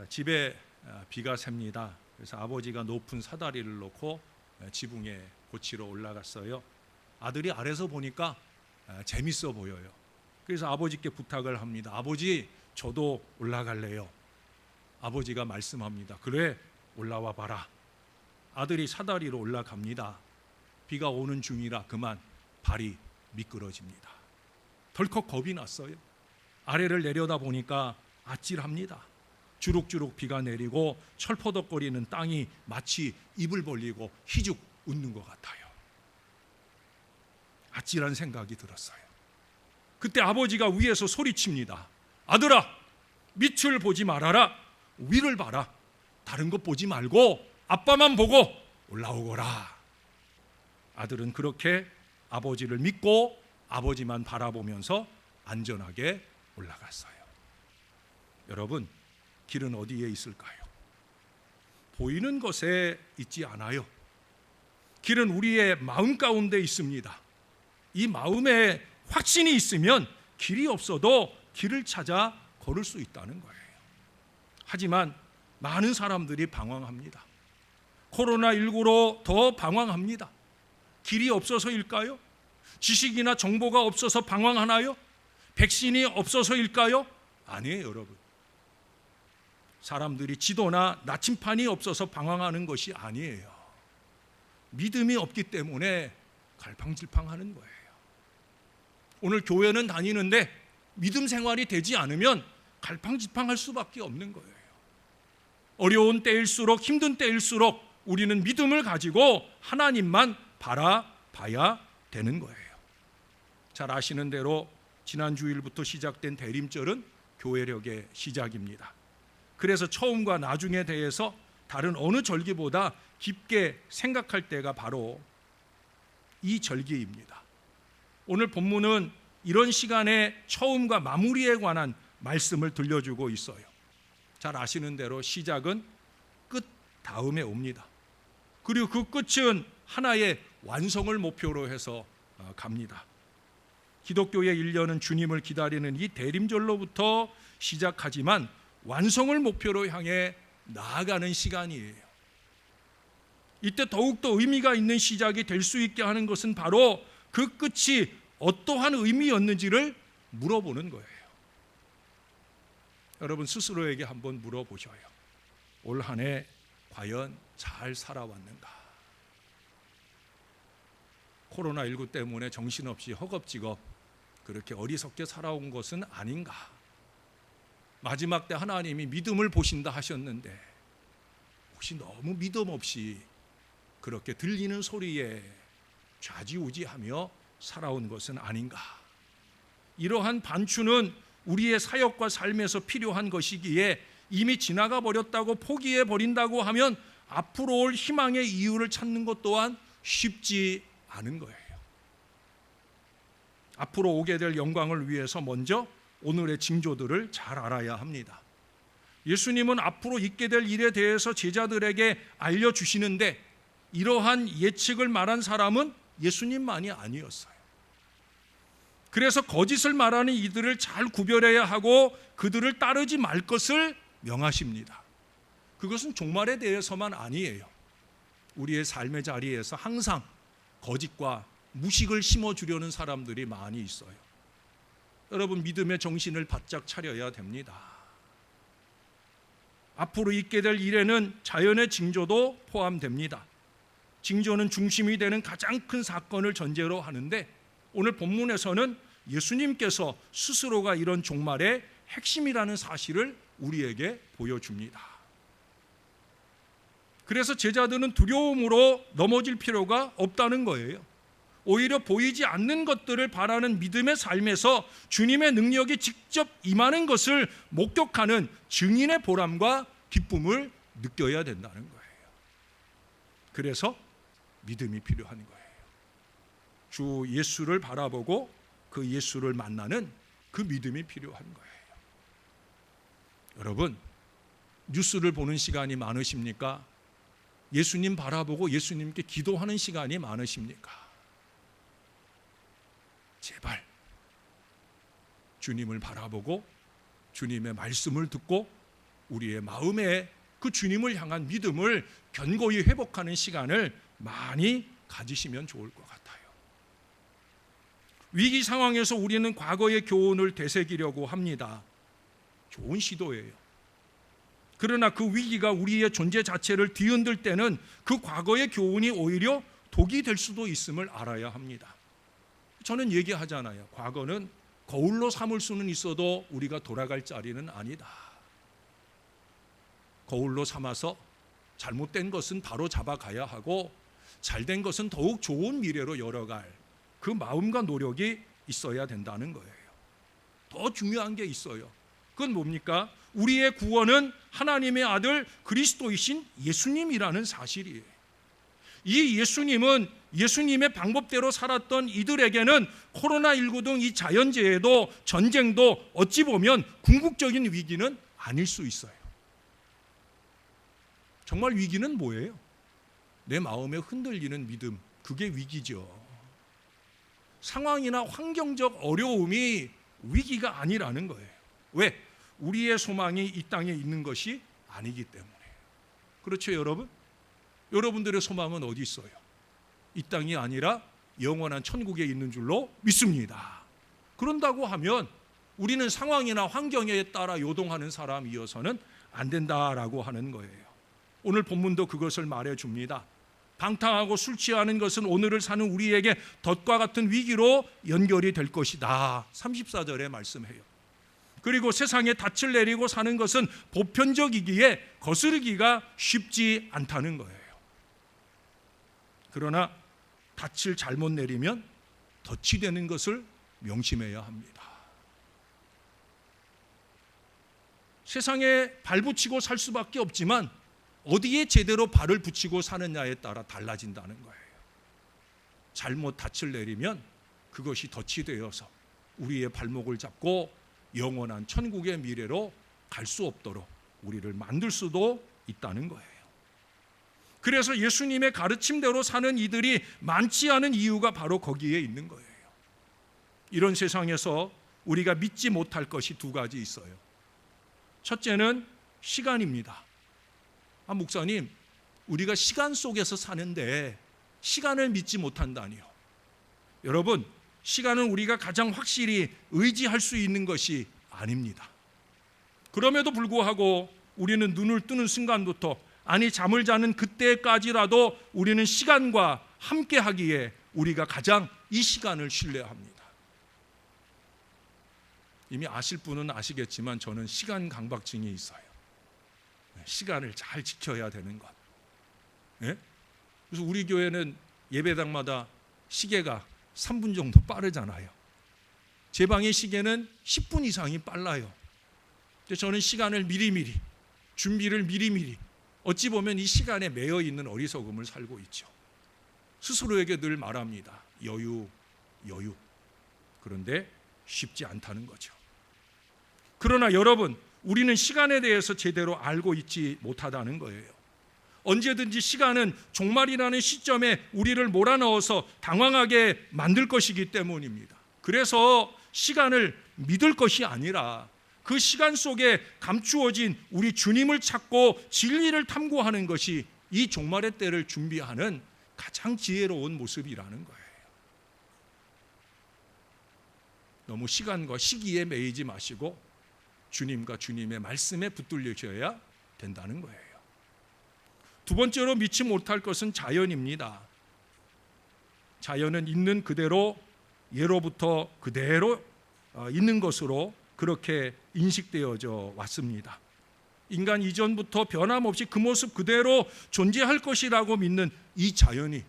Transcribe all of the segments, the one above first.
집에 비가 셉니다. 그래서 아버지가 높은 사다리를 놓고 지붕에 고치러 올라갔어요. 아들이 아래서 보니까 재밌어 보여요. 그래서 아버지께 부탁을 합니다. 아버지, 저도 올라갈래요. 아버지가 말씀합니다. 그래, 올라와 봐라. 아들이 사다리로 올라갑니다. 비가 오는 중이라 그만 발이 미끄러집니다. 덜컥 겁이 났어요. 아래를 내려다 보니까 아찔합니다. 주룩주룩 비가 내리고 철퍼덕거리는 땅이 마치 입을 벌리고 희죽 웃는 것 같아요. 아찔한 생각이 들었어요. 그때 아버지가 위에서 소리칩니다. 아들아, 밑을 보지 말아라. 위를 봐라. 다른 것 보지 말고 아빠만 보고 올라오거라. 아들은 그렇게 아버지를 믿고 아버지만 바라보면서 안전하게 올라갔어요. 여러분, 길은 어디에 있을까요? 보이는 것에 있지 않아요. 길은 우리의 마음 가운데 있습니다. 이 마음에 확신이 있으면 길이 없어도 길을 찾아 걸을 수 있다는 거예요. 하지만 많은 사람들이 방황합니다. 코로나19로 더 방황합니다. 길이 없어서일까요? 지식이나 정보가 없어서 방황하나요? 백신이 없어서일까요? 아니에요, 여러분. 사람들이 지도나 나침판이 없어서 방황하는 것이 아니에요. 믿음이 없기 때문에 갈팡질팡하는 거예요. 오늘 교회는 다니는데 믿음 생활이 되지 않으면 갈팡질팡할 수밖에 없는 거예요. 어려운 때일수록, 힘든 때일수록 우리는 믿음을 가지고 하나님만 바라봐야 되는 거예요. 잘 아시는 대로 지난 주일부터 시작된 대림절은 교회력의 시작입니다. 그래서 처음과 나중에 대해서 다른 어느 절기보다 깊게 생각할 때가 바로 이 절기입니다. 오늘 본문은 이런 시간에 처음과 마무리에 관한 말씀을 들려주고 있어요. 잘 아시는 대로 시작은 끝 다음에 옵니다. 그리고 그 끝은 하나의 완성을 목표로 해서 갑니다. 기독교의 1년은 주님을 기다리는 이 대림절로부터 시작하지만 완성을 목표로 향해 나아가는 시간이에요. 이때 더욱더 의미가 있는 시작이 될 수 있게 하는 것은 바로 그 끝이 어떠한 의미였는지를 물어보는 거예요. 여러분 스스로에게 한번 물어보셔요. 올 한 해 과연 잘 살아왔는가? 코로나19 때문에 정신없이 허겁지겁 그렇게 어리석게 살아온 것은 아닌가? 마지막 때 하나님이 믿음을 보신다 하셨는데 혹시 너무 믿음 없이 그렇게 들리는 소리에 좌지우지하며 살아온 것은 아닌가? 이러한 반추는 우리의 사역과 삶에서 필요한 것이기에 이미 지나가 버렸다고 포기해 버린다고 하면 앞으로 올 희망의 이유를 찾는 것 또한 쉽지 않은 거예요. 앞으로 오게 될 영광을 위해서 먼저 오늘의 징조들을 잘 알아야 합니다. 예수님은 앞으로 있게 될 일에 대해서 제자들에게 알려주시는데 이러한 예측을 말한 사람은 예수님만이 아니었어요. 그래서 거짓을 말하는 이들을 잘 구별해야 하고 그들을 따르지 말 것을 명하십니다. 그것은 종말에 대해서만 아니에요. 우리의 삶의 자리에서 항상 거짓과 무식을 심어주려는 사람들이 많이 있어요. 여러분 믿음의 정신을 바짝 차려야 됩니다. 앞으로 있게 될 일에는 자연의 징조도 포함됩니다. 징조는 중심이 되는 가장 큰 사건을 전제로 하는데 오늘 본문에서는 예수님께서 스스로가 이런 종말의 핵심이라는 사실을 우리에게 보여줍니다. 그래서 제자들은 두려움으로 넘어질 필요가 없다는 거예요. 오히려 보이지 않는 것들을 바라는 믿음의 삶에서 주님의 능력이 직접 임하는 것을 목격하는 증인의 보람과 기쁨을 느껴야 된다는 거예요. 그래서 믿음이 필요한 거예요. 주 예수를 바라보고 그 예수를 만나는 그 믿음이 필요한 거예요. 여러분, 뉴스를 보는 시간이 많으십니까? 예수님 바라보고 예수님께 기도하는 시간이 많으십니까? 제발 주님을 바라보고 주님의 말씀을 듣고 우리의 마음에 그 주님을 향한 믿음을 견고히 회복하는 시간을 많이 가지시면 좋을 것 같아요. 위기 상황에서 우리는 과거의 교훈을 되새기려고 합니다. 좋은 시도예요. 그러나 그 위기가 우리의 존재 자체를 뒤흔들 때는 그 과거의 교훈이 오히려 독이 될 수도 있음을 알아야 합니다. 저는 얘기하잖아요. 과거는 거울로 삼을 수는 있어도 우리가 돌아갈 자리는 아니다. 거울로 삼아서 잘못된 것은 바로 잡아가야 하고 잘된 것은 더욱 좋은 미래로 열어갈 그 마음과 노력이 있어야 된다는 거예요. 더 중요한 게 있어요. 그건 뭡니까? 우리의 구원은 하나님의 아들 그리스도이신 예수님이라는 사실이에요. 이 예수님은 예수님의 방법대로 살았던 이들에게는 코로나19 등 이 자연재해도 전쟁도 어찌 보면 궁극적인 위기는 아닐 수 있어요. 정말 위기는 뭐예요? 내 마음에 흔들리는 믿음, 그게 위기죠. 상황이나 환경적 어려움이 위기가 아니라는 거예요. 왜? 우리의 소망이 이 땅에 있는 것이 아니기 때문에. 그렇죠, 여러분? 여러분들의 소망은 어디 있어요? 이 땅이 아니라 영원한 천국에 있는 줄로 믿습니다. 그런다고 하면 우리는 상황이나 환경에 따라 요동하는 사람이어서는 안 된다라고 하는 거예요. 오늘 본문도 그것을 말해줍니다. 방탕하고 술 취하는 것은 오늘을 사는 우리에게 덫과 같은 위기로 연결이 될 것이다. 34절에 말씀해요. 그리고 세상에 닻을 내리고 사는 것은 보편적이기에 거스르기가 쉽지 않다는 거예요. 그러나 닻을 잘못 내리면 덫이 되는 것을 명심해야 합니다. 세상에 발 붙이고 살 수밖에 없지만 어디에 제대로 발을 붙이고 사느냐에 따라 달라진다는 거예요. 잘못 닻을 내리면 그것이 덫이 되어서 우리의 발목을 잡고 영원한 천국의 미래로 갈 수 없도록 우리를 만들 수도 있다는 거예요. 그래서 예수님의 가르침대로 사는 이들이 많지 않은 이유가 바로 거기에 있는 거예요. 이런 세상에서 우리가 믿지 못할 것이 두 가지 있어요. 첫째는 시간입니다. 목사님, 우리가 시간 속에서 사는데 시간을 믿지 못한다니요. 여러분, 시간은 우리가 가장 확실히 의지할 수 있는 것이 아닙니다. 그럼에도 불구하고 우리는 눈을 뜨는 순간부터, 아니 잠을 자는 그때까지라도 우리는 시간과 함께 하기에 우리가 가장 이 시간을 신뢰합니다. 이미 아실 분은 아시겠지만 저는 시간 강박증이 있어요. 시간을 잘 지켜야 되는 것. 예? 그래서 우리 교회는 예배당마다 시계가 3분 정도 빠르잖아요. 제 방의 시계는 10분 이상이 빨라요. 저는 시간을 미리미리, 준비를 미리미리, 어찌 보면 이 시간에 매여 있는 어리석음을 살고 있죠. 스스로에게 늘 말합니다. 여유, 여유. 그런데 쉽지 않다는 거죠. 그러나 여러분, 우리는 시간에 대해서 제대로 알고 있지 못하다는 거예요. 언제든지 시간은 종말이라는 시점에 우리를 몰아넣어서 당황하게 만들 것이기 때문입니다. 그래서 시간을 믿을 것이 아니라 그 시간 속에 감추어진 우리 주님을 찾고 진리를 탐구하는 것이 이 종말의 때를 준비하는 가장 지혜로운 모습이라는 거예요. 너무 시간과 시기에 매이지 마시고 주님과 주님의 말씀에 붙들리셔야 된다는 거예요. 두 번째로 믿지 못할 것은 자연입니다. 자연은 있는 그대로, 예로부터 그대로 있는 것으로 그렇게 인식되어져 왔습니다. 인간 이전부터 변함없이 그 모습 그대로 존재할 것이라고 믿는 이 자연이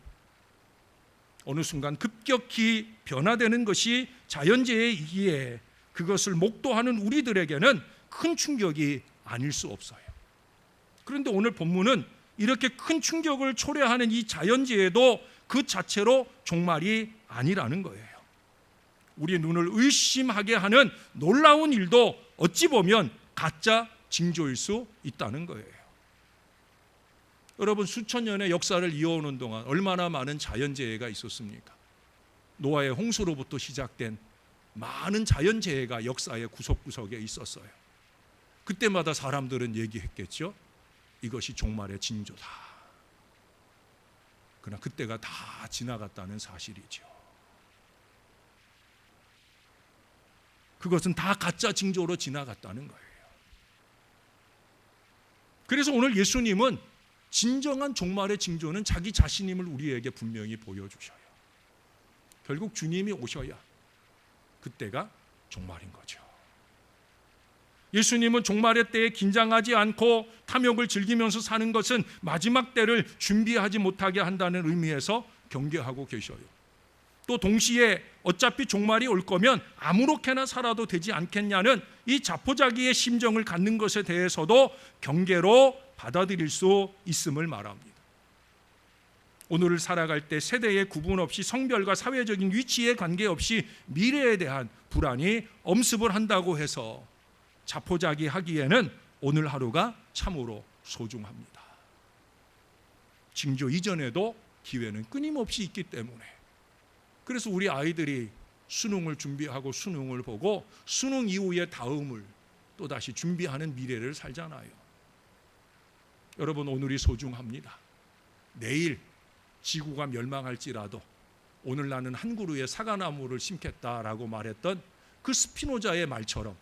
어느 순간 급격히 변화되는 것이 자연재해이기에 그것을 목도하는 우리들에게는 큰 충격이 아닐 수 없어요. 그런데 오늘 본문은 이렇게 큰 충격을 초래하는 이 자연재해도 그 자체로 종말이 아니라는 거예요. 우리 눈을 의심하게 하는 놀라운 일도 어찌 보면 가짜 징조일 수 있다는 거예요. 여러분, 수천 년의 역사를 이어오는 동안 얼마나 많은 자연재해가 있었습니까? 노아의 홍수로부터 시작된 많은 자연재해가 역사의 구석구석에 있었어요. 그때마다 사람들은 얘기했겠죠. 이것이 종말의 징조다. 그러나 그때가 다 지나갔다는 사실이죠. 그것은 다 가짜 징조로 지나갔다는 거예요. 그래서 오늘 예수님은 진정한 종말의 징조는 자기 자신임을 우리에게 분명히 보여주셔요. 결국 주님이 오셔야 그때가 종말인 거죠. 예수님은 종말의 때에 긴장하지 않고 탐욕을 즐기면서 사는 것은 마지막 때를 준비하지 못하게 한다는 의미에서 경계하고 계셔요. 또 동시에 어차피 종말이 올 거면 아무렇게나 살아도 되지 않겠냐는 이 자포자기의 심정을 갖는 것에 대해서도 경계로 받아들일 수 있음을 말합니다. 오늘을 살아갈 때 세대의 구분 없이 성별과 사회적인 위치에 관계없이 미래에 대한 불안이 엄습을 한다고 해서 자포자기하기에는 오늘 하루가 참으로 소중합니다. 징조 이전에도 기회는 끊임없이 있기 때문에, 그래서 우리 아이들이 수능을 준비하고 수능을 보고 수능 이후의 다음을 또다시 준비하는 미래를 살잖아요. 여러분, 오늘이 소중합니다. 내일 지구가 멸망할지라도 오늘 나는 한 그루의 사과나무를 심겠다라고 말했던 그 스피노자의 말처럼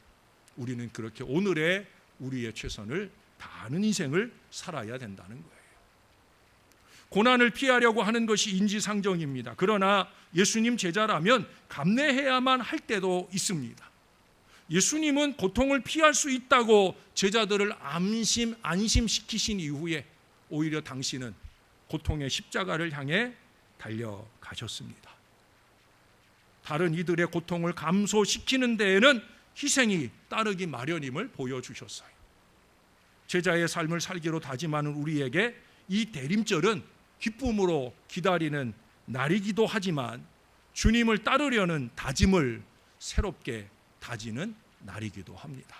우리는 그렇게 오늘의 우리의 최선을 다하는 인생을 살아야 된다는 거예요. 고난을 피하려고 하는 것이 인지상정입니다. 그러나 예수님 제자라면 감내해야만 할 때도 있습니다. 예수님은 고통을 피할 수 있다고 제자들을 안심시키신 이후에 오히려 당신은 고통의 십자가를 향해 달려가셨습니다. 다른 이들의 고통을 감소시키는 데에는 희생이 따르기 마련임을 보여주셨어요. 제자의 삶을 살기로 다짐하는 우리에게 이 대림절은 기쁨으로 기다리는 날이기도 하지만 주님을 따르려는 다짐을 새롭게 다지는 날이기도 합니다.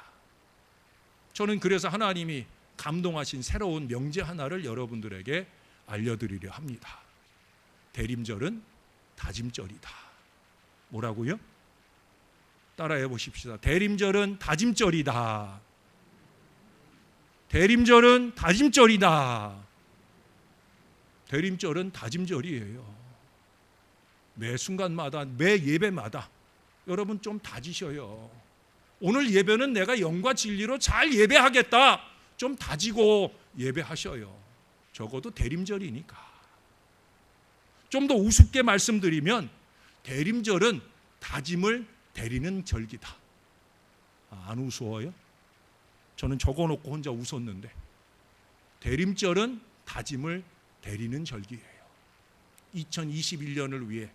저는 그래서 하나님이 감동하신 새로운 명제 하나를 여러분들에게 알려드리려 합니다. 대림절은 다짐절이다. 뭐라고요? 따라해 보십시다. 대림절은 다짐절이다. 대림절은 다짐절이다. 대림절은 다짐절이에요. 매 순간마다, 매 예배마다 여러분 좀 다지셔요. 오늘 예배는 내가 영과 진리로 잘 예배하겠다. 좀 다지고 예배하셔요. 적어도 대림절이니까. 좀 더 우습게 말씀드리면 대림절은 다짐을 대리는 절기다. 안 우스워요? 저는 적어놓고 혼자 웃었는데 대림절은 다짐을 대리는 절기예요. 2021년을 위해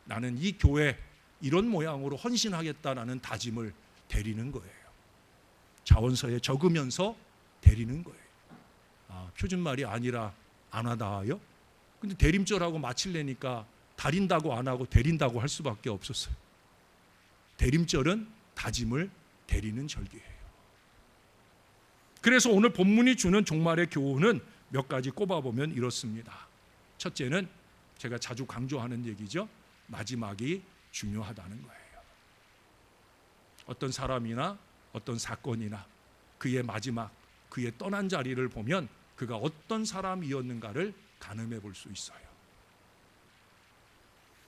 나는 이 교회 이런 모양으로 헌신하겠다라는 다짐을 대리는 거예요. 자원서에 적으면서 대리는 거예요. 표준말이 아니라 안 하다요? 근데 대림절하고 마치려니까 다린다고 안 하고 대린다고 할 수밖에 없었어요. 대림절은 다짐을 대리는 절기예요. 그래서 오늘 본문이 주는 종말의 교훈은 몇 가지 꼽아보면 이렇습니다. 첫째는 제가 자주 강조하는 얘기죠. 마지막이 중요하다는 거예요. 어떤 사람이나 어떤 사건이나 그의 마지막, 그의 떠난 자리를 보면 그가 어떤 사람이었는가를 가늠해 볼 수 있어요.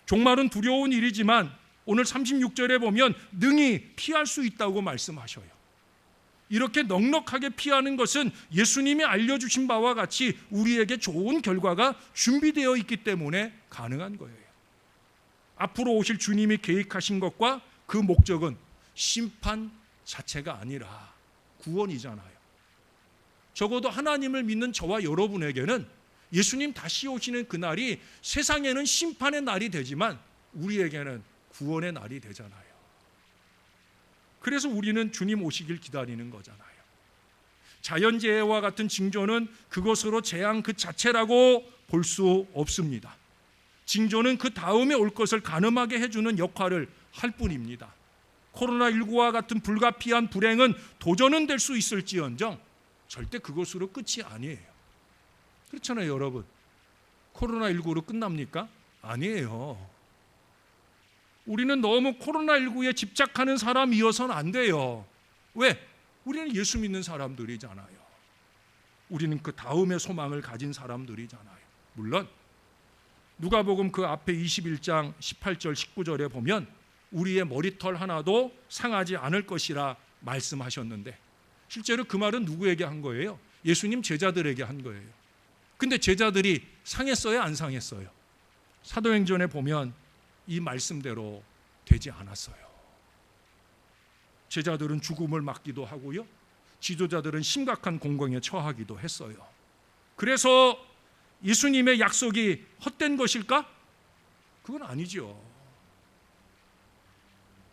종말은 두려운 일이지만 오늘 36절에 보면 능히 피할 수 있다고 말씀하셔요. 이렇게 넉넉하게 피하는 것은 예수님이 알려주신 바와 같이 우리에게 좋은 결과가 준비되어 있기 때문에 가능한 거예요. 앞으로 오실 주님이 계획하신 것과 그 목적은 심판 자체가 아니라 구원이잖아요. 적어도 하나님을 믿는 저와 여러분에게는 예수님 다시 오시는 그날이 세상에는 심판의 날이 되지만 우리에게는 구원의 날이 되잖아요. 그래서 우리는 주님 오시길 기다리는 거잖아요. 자연재해와 같은 징조는 그것으로 재앙 그 자체라고 볼 수 없습니다. 징조는 그 다음에 올 것을 가늠하게 해주는 역할을 할 뿐입니다. 코로나19와 같은 불가피한 불행은 도전은 될 수 있을지언정 절대 그것으로 끝이 아니에요. 그렇잖아요, 여러분. 코로나19로 끝납니까? 아니에요. 우리는 너무 코로나19에 집착하는 사람이어서는 안 돼요. 왜? 우리는 예수 믿는 사람들이잖아요. 우리는 그 다음의 소망을 가진 사람들이잖아요. 물론 누가복음 그 앞에 21장 18절 19절에 보면 우리의 머리털 하나도 상하지 않을 것이라 말씀하셨는데, 실제로 그 말은 누구에게 한 거예요? 예수님 제자들에게 한 거예요. 근데 제자들이 상했어요, 안 상했어요? 사도행전에 보면 이 말씀대로 되지 않았어요. 제자들은 죽음을 맞기도 하고요, 지도자들은 심각한 공경에 처하기도 했어요. 그래서 예수님의 약속이 헛된 것일까? 그건 아니죠.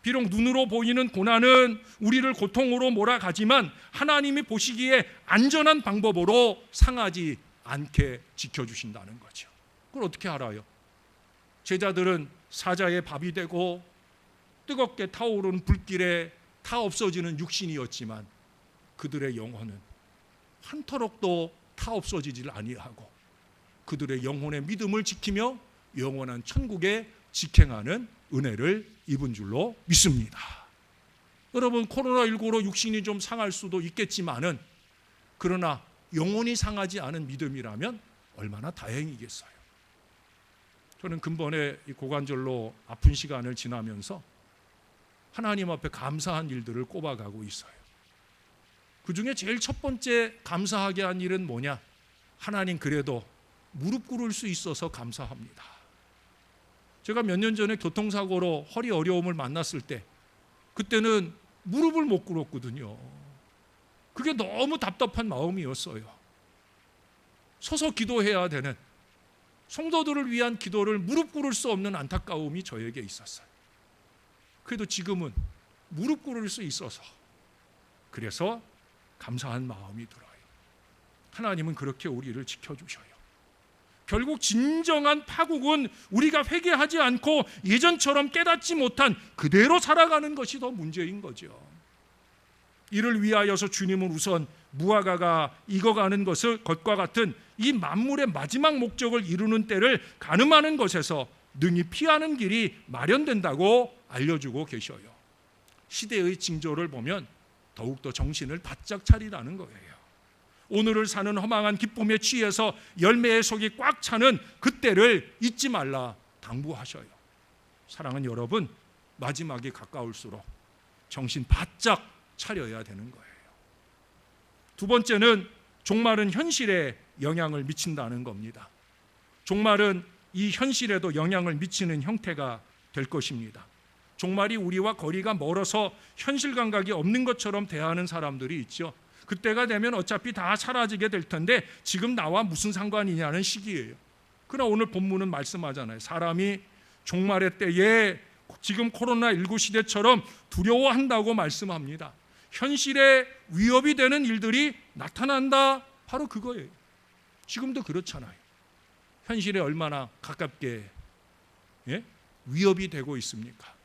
비록 눈으로 보이는 고난은 우리를 고통으로 몰아가지만 하나님이 보시기에 안전한 방법으로 상하지 않게 지켜주신다는 거죠. 그걸 어떻게 알아요? 제자들은 사자의 밥이 되고 뜨겁게 타오르는 불길에 다 없어지는 육신이었지만 그들의 영혼은 한터럭도 타 없어지질 아니하고 그들의 영혼의 믿음을 지키며 영원한 천국에 직행하는 은혜를 입은 줄로 믿습니다. 여러분, 코로나19로 육신이 좀 상할 수도 있겠지만은 그러나 영혼이 상하지 않은 믿음이라면 얼마나 다행이겠어요. 저는 근본에 이 고관절로 아픈 시간을 지나면서 하나님 앞에 감사한 일들을 꼽아가고 있어요. 그 중에 제일 첫 번째 감사하게 한 일은 뭐냐? 하나님, 그래도 무릎 꿇을 수 있어서 감사합니다. 제가 몇 년 전에 교통사고로 허리 어려움을 만났을 때 그때는 무릎을 못 꿇었거든요. 그게 너무 답답한 마음이었어요. 서서 기도해야 되는, 성도들을 위한 기도를 무릎 꿇을 수 없는 안타까움이 저에게 있었어요. 그래도 지금은 무릎 꿇을 수 있어서 그래서 감사한 마음이 들어요. 하나님은 그렇게 우리를 지켜주셔요. 결국 진정한 파국은 우리가 회개하지 않고 예전처럼 깨닫지 못한 그대로 살아가는 것이 더 문제인 거죠. 이를 위하여서 주님은 우선 무화과가 익어가는 것과 같은 이 만물의 마지막 목적을 이루는 때를 가늠하는 것에서 능히 피하는 길이 마련된다고 알려주고 계셔요. 시대의 징조를 보면 더욱더 정신을 바짝 차리라는 거예요. 오늘을 사는 허망한 기쁨에 취해서 열매의 속이 꽉 차는 그때를 잊지 말라 당부하셔요. 사랑하는 여러분, 마지막이 가까울수록 정신 바짝 차려야 되는 거예요. 두 번째는 종말은 현실에 영향을 미친다는 겁니다. 종말은 이 현실에도 영향을 미치는 형태가 될 것입니다. 종말이 우리와 거리가 멀어서 현실 감각이 없는 것처럼 대하는 사람들이 있죠. 그때가 되면 어차피 다 사라지게 될 텐데 지금 나와 무슨 상관이냐는 시기예요. 그러나 오늘 본문은 말씀하잖아요. 사람이 종말의 때에 지금 코로나19 시대처럼 두려워한다고 말씀합니다. 현실에 위협이 되는 일들이 나타난다. 바로 그거예요. 지금도 그렇잖아요. 현실에 얼마나 가깝게 위협이 되고 있습니까?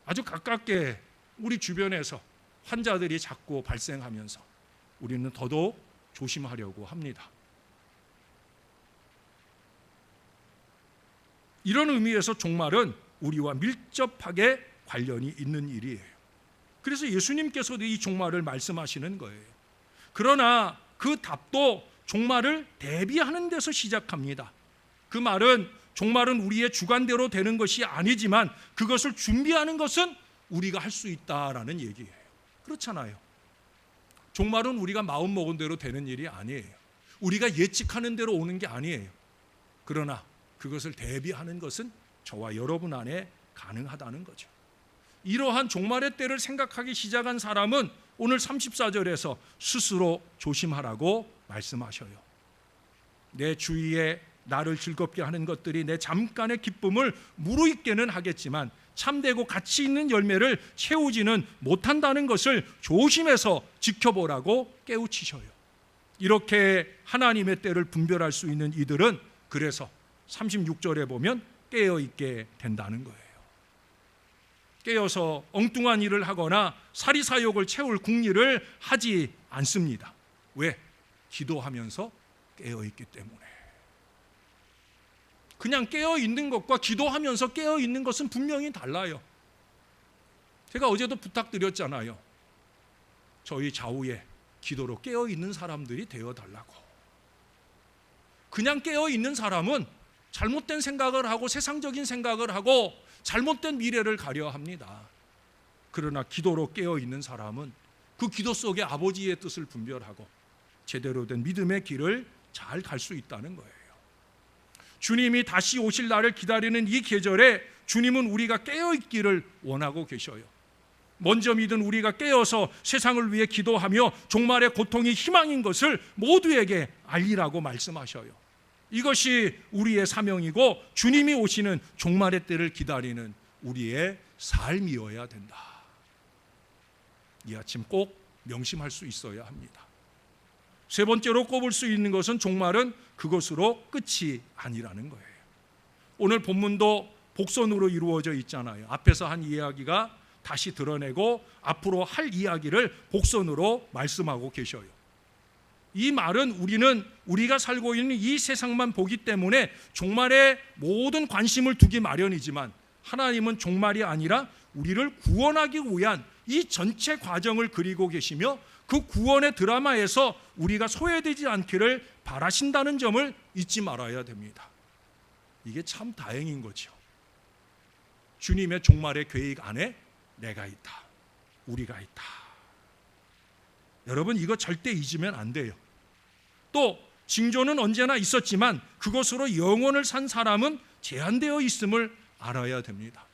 아주 가깝게 우리 주변에서 환자들이 자꾸 발생하면서 우리는 더더욱 조심하려고 합니다. 이런 의미에서 종말은 우리와 밀접하게 관련이 있는 일이에요. 그래서 예수님께서도 이 종말을 말씀하시는 거예요. 그러나 그 답도 종말을 대비하는 데서 시작합니다. 그 말은 종말은 우리의 주관대로 되는 것이 아니지만 그것을 준비하는 것은 우리가 할 수 있다라는 얘기예요. 그렇잖아요. 종말은 우리가 마음먹은 대로 되는 일이 아니에요. 우리가 예측하는 대로 오는 게 아니에요. 그러나 그것을 대비하는 것은 저와 여러분 안에 가능하다는 거죠. 이러한 종말의 때를 생각하기 시작한 사람은 오늘 34절에서 스스로 조심하라고 말씀하셔요. 내 주위에 나를 즐겁게 하는 것들이 내 잠깐의 기쁨을 무르익게는 하겠지만 참되고 가치 있는 열매를 채우지는 못한다는 것을 조심해서 지켜보라고 깨우치셔요. 이렇게 하나님의 때를 분별할 수 있는 이들은 그래서 36절에 보면 깨어있게 된다는 거예요. 깨어서 엉뚱한 일을 하거나 사리사욕을 채울 궁리를 하지 않습니다. 왜? 기도하면서 깨어있기 때문에. 그냥 깨어있는 것과 기도하면서 깨어있는 것은 분명히 달라요. 제가 어제도 부탁드렸잖아요. 저희 좌우에 기도로 깨어있는 사람들이 되어달라고. 그냥 깨어있는 사람은 잘못된 생각을 하고 세상적인 생각을 하고 잘못된 미래를 가려 합니다. 그러나 기도로 깨어있는 사람은 그 기도 속에 아버지의 뜻을 분별하고 제대로 된 믿음의 길을 잘 갈 수 있다는 거예요. 주님이 다시 오실 날을 기다리는 이 계절에 주님은 우리가 깨어있기를 원하고 계셔요. 먼저 믿은 우리가 깨어서 세상을 위해 기도하며 종말의 고통이 희망인 것을 모두에게 알리라고 말씀하셔요. 이것이 우리의 사명이고 주님이 오시는 종말의 때를 기다리는 우리의 삶이어야 된다. 이 아침 꼭 명심할 수 있어야 합니다. 세 번째로 꼽을 수 있는 것은 종말은 그것으로 끝이 아니라는 거예요. 오늘 본문도 복선으로 이루어져 있잖아요. 앞에서 한 이야기가 다시 드러내고 앞으로 할 이야기를 복선으로 말씀하고 계셔요. 이 말은 우리가 살고 있는 이 세상만 보기 때문에 종말에 모든 관심을 두기 마련이지만 하나님은 종말이 아니라 우리를 구원하기 위한 이 전체 과정을 그리고 계시며 그 구원의 드라마에서 우리가 소외되지 않기를 바라신다는 점을 잊지 말아야 됩니다. 이게 참 다행인 거죠. 주님의 종말의 계획 안에 내가 있다. 우리가 있다. 여러분 이거 절대 잊으면 안 돼요. 또 징조는 언제나 있었지만 그것으로 영원을 산 사람은 제한되어 있음을 알아야 됩니다.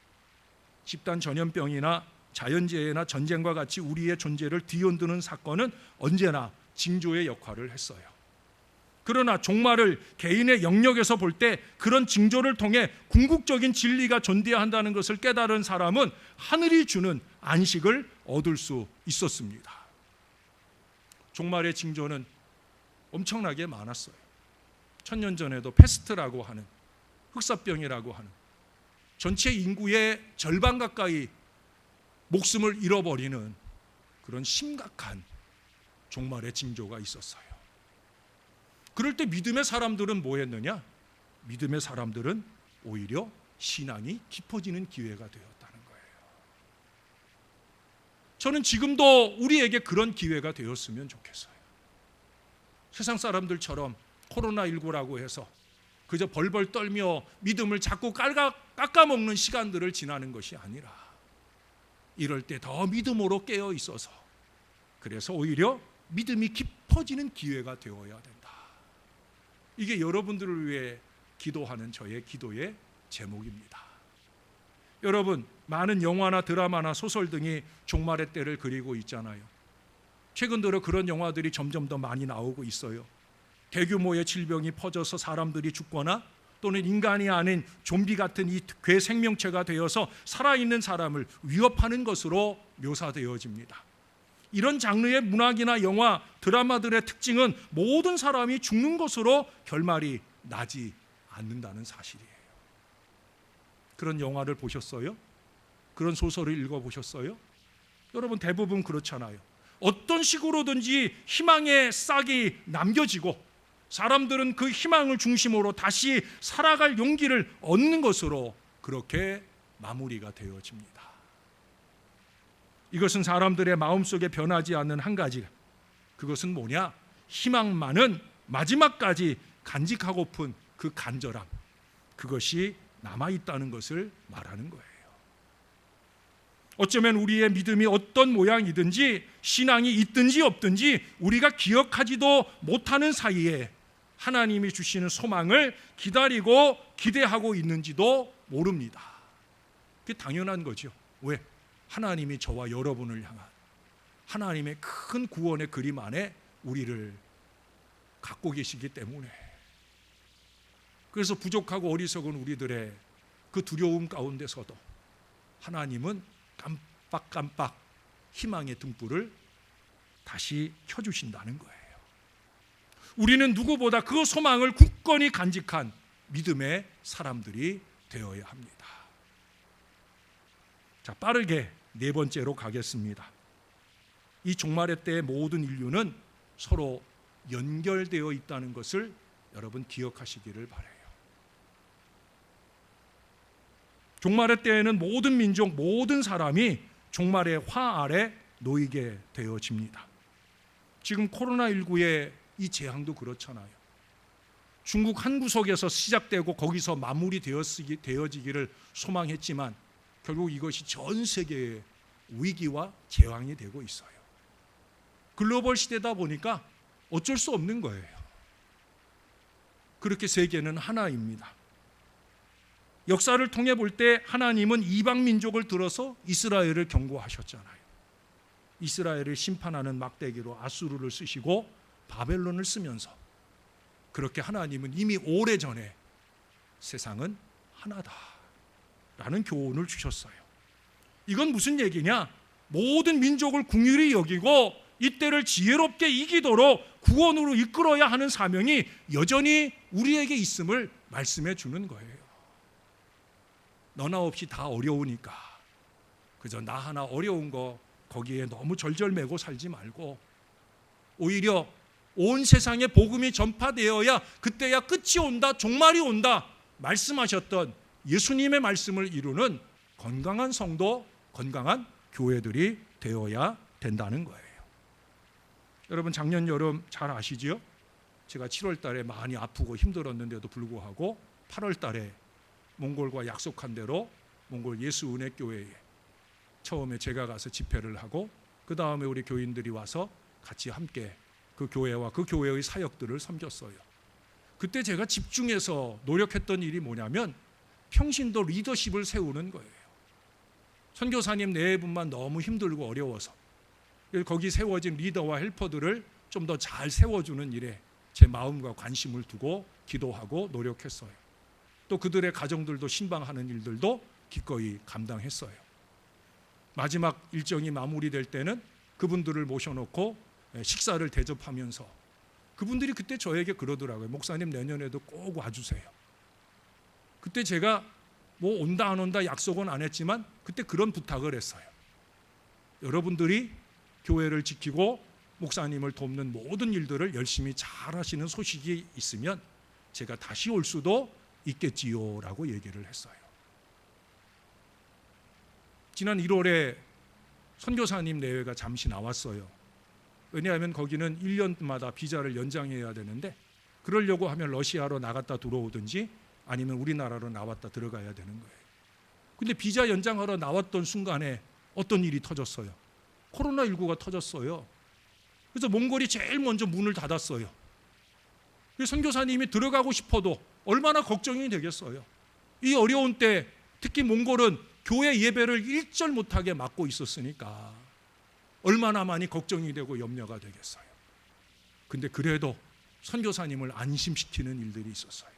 집단 전염병이나 자연재해나 전쟁과 같이 우리의 존재를 뒤흔드는 사건은 언제나 징조의 역할을 했어요. 그러나 종말을 개인의 영역에서 볼 때 그런 징조를 통해 궁극적인 진리가 존재해야 한다는 것을 깨달은 사람은 하늘이 주는 안식을 얻을 수 있었습니다. 종말의 징조는 엄청나게 많았어요. 1000년 전에도 패스트라고 하는 흑사병이라고 하는 전체 인구의 절반 가까이 목숨을 잃어버리는 그런 심각한 종말의 징조가 있었어요. 그럴 때 믿음의 사람들은 뭐 했느냐? 믿음의 사람들은 오히려 신앙이 깊어지는 기회가 되었다는 거예요. 저는 지금도 우리에게 그런 기회가 되었으면 좋겠어요. 세상 사람들처럼 코로나19라고 해서 그저 벌벌 떨며 믿음을 자꾸 깎아먹는 시간들을 지나는 것이 아니라 이럴 때 더 믿음으로 깨어 있어서 그래서 오히려 믿음이 깊어지는 기회가 되어야 된다. 이게 여러분들을 위해 기도하는 저의 기도의 제목입니다. 여러분 많은 영화나 드라마나 소설 등이 종말의 때를 그리고 있잖아요. 최근 들어 그런 영화들이 점점 더 많이 나오고 있어요. 대규모의 질병이 퍼져서 사람들이 죽거나 또는 인간이 아닌 좀비 같은 이 괴 생명체가 되어서 살아있는 사람을 위협하는 것으로 묘사되어집니다. 이런 장르의 문학이나 영화, 드라마들의 특징은 모든 사람이 죽는 것으로 결말이 나지 않는다는 사실이에요. 그런 영화를 보셨어요? 그런 소설을 읽어보셨어요? 여러분 대부분 그렇잖아요. 어떤 식으로든지 희망의 싹이 남겨지고 사람들은 그 희망을 중심으로 다시 살아갈 용기를 얻는 것으로 그렇게 마무리가 되어집니다. 이것은 사람들의 마음속에 변하지 않는 한 가지, 그것은 뭐냐? 희망만은 마지막까지 간직하고픈 그 간절함, 그것이 남아있다는 것을 말하는 거예요. 어쩌면 우리의 믿음이 어떤 모양이든지 신앙이 있든지 없든지 우리가 기억하지도 못하는 사이에 하나님이 주시는 소망을 기다리고 기대하고 있는지도 모릅니다. 그게 당연한 거죠. 왜? 하나님이 저와 여러분을 향한 하나님의 큰 구원의 그림 안에 우리를 갖고 계시기 때문에. 그래서 부족하고 어리석은 우리들의 그 두려움 가운데서도 하나님은 깜빡깜빡 희망의 등불을 다시 켜주신다는 거예요. 우리는 누구보다 그 소망을 굳건히 간직한 믿음의 사람들이 되어야 합니다. 자, 빠르게 네 번째로 가겠습니다. 이 종말의 때의 모든 인류는 서로 연결되어 있다는 것을 여러분 기억하시기를 바라요. 종말의 때에는 모든 민족, 모든 사람이 종말의 화 아래 놓이게 되어집니다. 지금 코로나19의 이 재앙도 그렇잖아요. 중국 한 구석에서 시작되고 거기서 마무리되어지기를 소망했지만 결국 이것이 전 세계의 위기와 재앙이 되고 있어요. 글로벌 시대다 보니까 어쩔 수 없는 거예요. 그렇게 세계는 하나입니다. 역사를 통해 볼 때 하나님은 이방 민족을 들어서 이스라엘을 경고하셨잖아요. 이스라엘을 심판하는 막대기로 아수르를 쓰시고 바벨론을 쓰면서 그렇게 하나님은 이미 오래전에 세상은 하나다라는 교훈을 주셨어요. 이건 무슨 얘기냐? 모든 민족을 긍휼히 여기고 이때를 지혜롭게 이기도록 구원으로 이끌어야 하는 사명이 여전히 우리에게 있음을 말씀해 주는 거예요. 너나 없이 다 어려우니까 그저 나 하나 어려운 거 거기에 너무 절절매고 살지 말고 오히려 온 세상에 복음이 전파되어야 그때야 끝이 온다, 종말이 온다 말씀하셨던 예수님의 말씀을 이루는 건강한 성도, 건강한 교회들이 되어야 된다는 거예요. 여러분 작년 여름 잘 아시죠? 제가 7월 달에 많이 아프고 힘들었는데도 불구하고 8월 달에 몽골과 약속한 대로 몽골 예수은혜교회에 처음에 제가 가서 집회를 하고 그 다음에 우리 교인들이 와서 같이 함께 그 교회와 그 교회의 사역들을 섬겼어요. 그때 제가 집중해서 노력했던 일이 뭐냐면 평신도 리더십을 세우는 거예요. 선교사님 네 분만 너무 힘들고 어려워서 거기 세워진 리더와 헬퍼들을 좀 더 잘 세워주는 일에 제 마음과 관심을 두고 기도하고 노력했어요. 또 그들의 가정들도 신방하는 일들도 기꺼이 감당했어요. 마지막 일정이 마무리될 때는 그분들을 모셔놓고 식사를 대접하면서 그분들이 그때 저에게 그러더라고요. 목사님 내년에도 꼭 와주세요. 그때 제가 뭐 온다 안 온다 약속은 안 했지만 그때 그런 부탁을 했어요. 여러분들이 교회를 지키고 목사님을 돕는 모든 일들을 열심히 잘 하시는 소식이 있으면 제가 다시 올 수도 있겠지요 라고 얘기를 했어요. 지난 1월에 선교사님 내외가 잠시 나왔어요. 왜냐하면 거기는 1년마다 비자를 연장해야 되는데 그러려고 하면 러시아로 나갔다 들어오든지 아니면 우리나라로 나왔다 들어가야 되는 거예요. 근데 비자 연장하러 나왔던 순간에 어떤 일이 터졌어요? 코로나19가 터졌어요. 그래서 몽골이 제일 먼저 문을 닫았어요. 선교사님이 들어가고 싶어도 얼마나 걱정이 되겠어요. 이 어려운 때 특히 몽골은 교회 예배를 일절 못하게 막고 있었으니까 얼마나 많이 걱정이 되고 염려가 되겠어요. 근데 그래도 선교사님을 안심시키는 일들이 있었어요.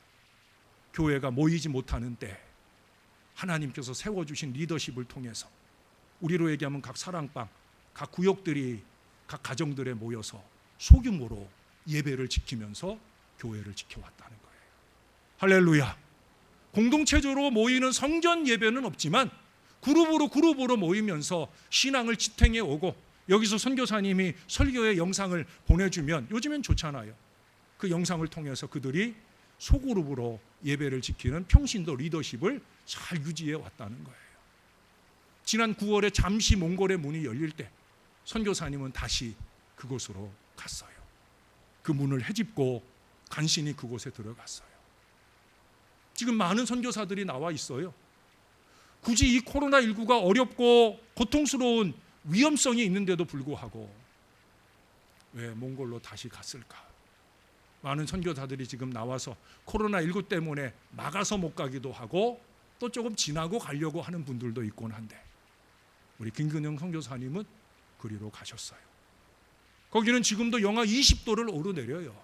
교회가 모이지 못하는 때 하나님께서 세워주신 리더십을 통해서 우리로 얘기하면 각 사랑방, 각 구역들이 각 가정들에 모여서 소규모로 예배를 지키면서 교회를 지켜왔다는 거예요. 할렐루야. 공동체적으로 모이는 성전 예배는 없지만 그룹으로 모이면서 신앙을 지탱해 오고 여기서 선교사님이 설교의 영상을 보내주면 요즘엔 좋잖아요. 그 영상을 통해서 그들이 소그룹으로 예배를 지키는 평신도 리더십을 잘 유지해 왔다는 거예요. 지난 9월에 잠시 몽골의 문이 열릴 때 선교사님은 다시 그곳으로 갔어요. 그 문을 헤집고 간신히 그곳에 들어갔어요. 지금 많은 선교사들이 나와 있어요. 굳이 이 코로나19가 어렵고 고통스러운 위험성이 있는데도 불구하고 왜 몽골로 다시 갔을까? 많은 선교사들이 지금 나와서 코로나19 때문에 막아서 못 가기도 하고 또 조금 지나고 가려고 하는 분들도 있곤 한데 우리 김근영 선교사님은 그리로 가셨어요. 거기는 지금도 영하 20도를 오르내려요.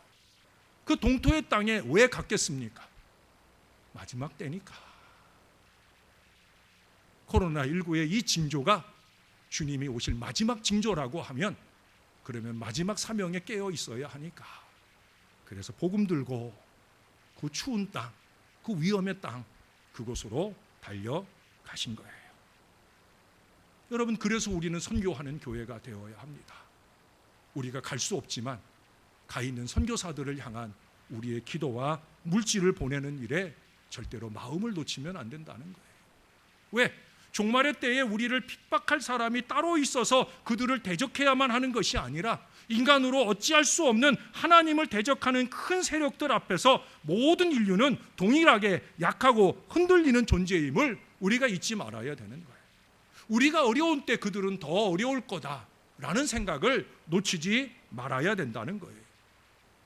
그 동토의 땅에 왜 갔겠습니까? 마지막 때니까. 코로나19의 이 징조가 주님이 오실 마지막 징조라고 하면 그러면 마지막 사명에 깨어 있어야 하니까. 그래서 복음 들고 그 추운 땅, 그 위험의 땅 그곳으로 달려가신 거예요. 여러분, 그래서 우리는 선교하는 교회가 되어야 합니다. 우리가 갈 수 없지만 가 있는 선교사들을 향한 우리의 기도와 물질을 보내는 일에 절대로 마음을 놓치면 안 된다는 거예요. 왜? 종말의 때에 우리를 핍박할 사람이 따로 있어서 그들을 대적해야만 하는 것이 아니라 인간으로 어찌할 수 없는 하나님을 대적하는 큰 세력들 앞에서 모든 인류는 동일하게 약하고 흔들리는 존재임을 우리가 잊지 말아야 되는 거예요. 우리가 어려운 때 그들은 더 어려울 거다라는 생각을 놓치지 말아야 된다는 거예요.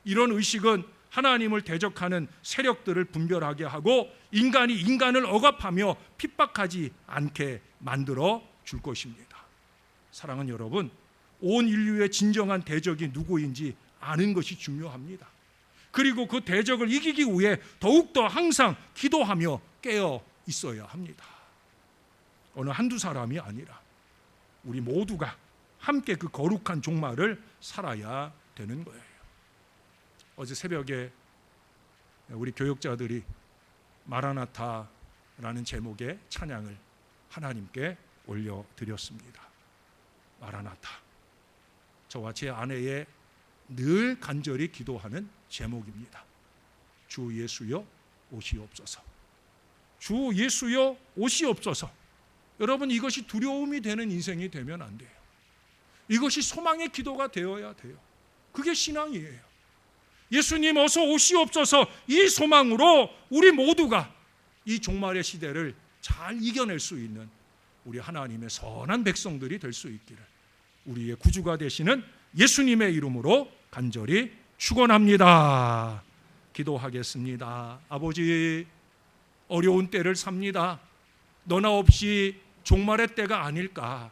이런 의식은 하나님을 대적하는 세력들을 분별하게 하고 인간이 인간을 억압하며 핍박하지 않게 만들어 줄 것입니다. 사랑하는 여러분, 온 인류의 진정한 대적이 누구인지 아는 것이 중요합니다. 그리고 그 대적을 이기기 위해 더욱더 항상 기도하며 깨어 있어야 합니다. 어느 한두 사람이 아니라 우리 모두가 함께 그 거룩한 종말을 살아야 되는 거예요. 어제 새벽에 우리 교역자들이 마라나타라는 제목의 찬양을 하나님께 올려드렸습니다. 마라나타. 저와 제 아내의 늘 간절히 기도하는 제목입니다. 주 예수여 오시옵소서. 주 예수여 오시옵소서. 여러분, 이것이 두려움이 되는 인생이 되면 안 돼요. 이것이 소망의 기도가 되어야 돼요. 그게 신앙이에요. 예수님 어서 오시옵소서. 이 소망으로 우리 모두가 이 종말의 시대를 잘 이겨낼 수 있는 우리 하나님의 선한 백성들이 될 수 있기를 우리의 구주가 되시는 예수님의 이름으로 간절히 축원합니다. 기도하겠습니다. 아버지, 어려운 때를 삽니다. 너나 없이 종말의 때가 아닐까?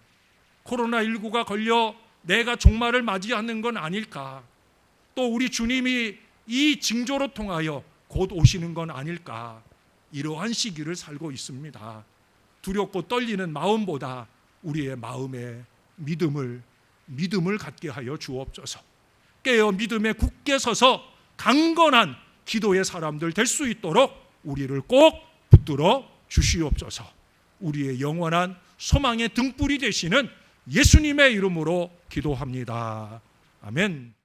코로나19가 걸려 내가 종말을 맞이하는 건 아닐까? 또 우리 주님이 이 징조로 통하여 곧 오시는 건 아닐까? 이러한 시기를 살고 있습니다. 두렵고 떨리는 마음보다 우리의 마음에 믿음을 갖게 하여 주옵소서. 깨어 믿음에 굳게 서서 강건한 기도의 사람들 될 수 있도록 우리를 꼭 붙들어 주시옵소서. 우리의 영원한 소망의 등불이 되시는 예수님의 이름으로 기도합니다. 아멘.